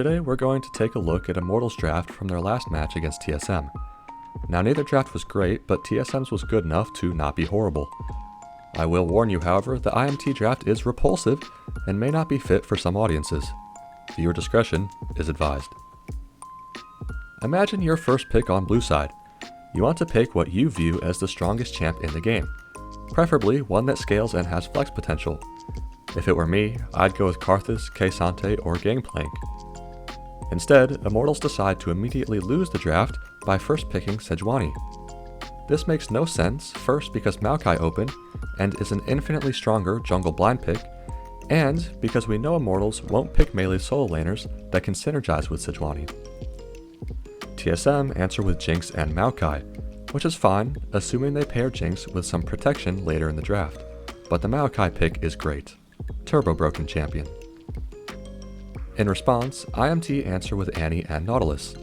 Today we're going to take a look at Immortals draft from their last match against TSM. Now neither draft was great, but TSM's was good enough to not be horrible. I will warn you, however, the IMT draft is repulsive and may not be fit for some audiences. Viewer discretion is advised. Imagine your first pick on blue side. You want to pick what you view as the strongest champ in the game, preferably one that scales and has flex potential. If it were me, I'd go with Karthus, K'Sante, or Gangplank. Instead, Immortals decide to immediately lose the draft by first picking Sejuani. This makes no sense, first because Maokai opened and is an infinitely stronger jungle blind pick, and because we know Immortals won't pick melee solo laners that can synergize with Sejuani. TSM answer with Jinx and Maokai, which is fine, assuming they pair Jinx with some protection later in the draft, but the Maokai pick is great. Turbo broken champion. In response, IMT answer with Annie and Nautilus.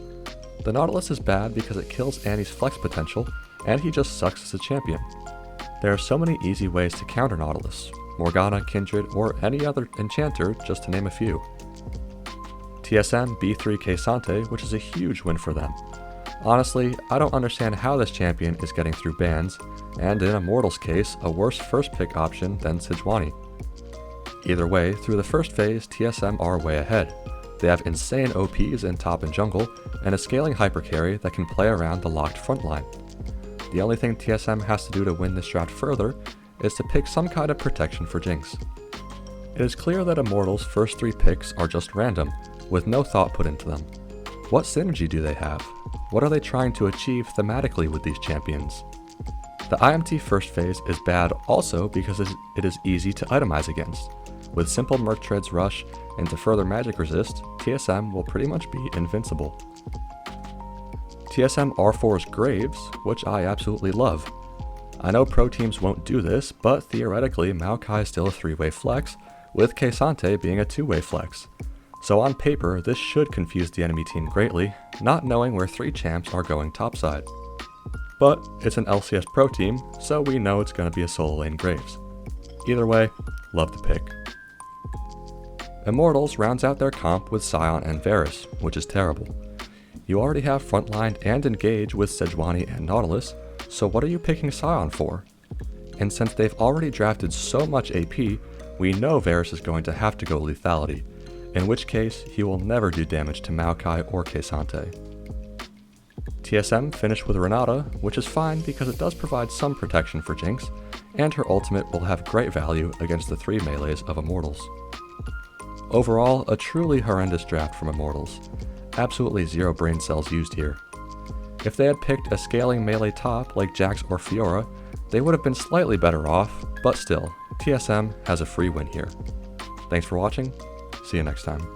The Nautilus is bad because it kills Annie's flex potential, and he just sucks as a champion. There are so many easy ways to counter Nautilus, Morgana, Kindred, or any other enchanter, just to name a few. TSM B3 K'Sante, which is a huge win for them. Honestly, I don't understand how this champion is getting through bans, and in Immortals' case, a worse first pick option than Sejuani. Either way, through the first phase, TSM are way ahead. They have insane OPs in top and jungle, and a scaling hypercarry that can play around the locked front line. The only thing TSM has to do to win this draft further is to pick some kind of protection for Jinx. It is clear that Immortals' first three picks are just random, with no thought put into them. What synergy do they have? What are they trying to achieve thematically with these champions? The IMT first phase is bad also because it is easy to itemize against. With simple Merc Tread's rush and to further magic resist, TSM will pretty much be invincible. TSM R4's Graves, which I absolutely love. I know pro teams won't do this, but theoretically Maokai is still a 3-way flex, with K'Sante being a 2-way flex. So on paper, this should confuse the enemy team greatly, not knowing where 3 champs are going topside. But it's an LCS pro team, so we know it's going to be a solo lane Graves. Either way, love the pick. Immortals rounds out their comp with Sion and Varus, which is terrible. You already have frontline and engage with Sejuani and Nautilus, so what are you picking Sion for? And since they've already drafted so much AP, we know Varus is going to have to go lethality, in which case he will never do damage to Maokai or K'Sante. TSM finished with Renata, which is fine because it does provide some protection for Jinx, and her ultimate will have great value against the 3 melees of Immortals. Overall, a truly horrendous draft from Immortals. Absolutely zero brain cells used here. If they had picked a scaling melee top like Jax or Fiora, they would have been slightly better off, but still, TSM has a free win here. Thanks for watching, see you next time.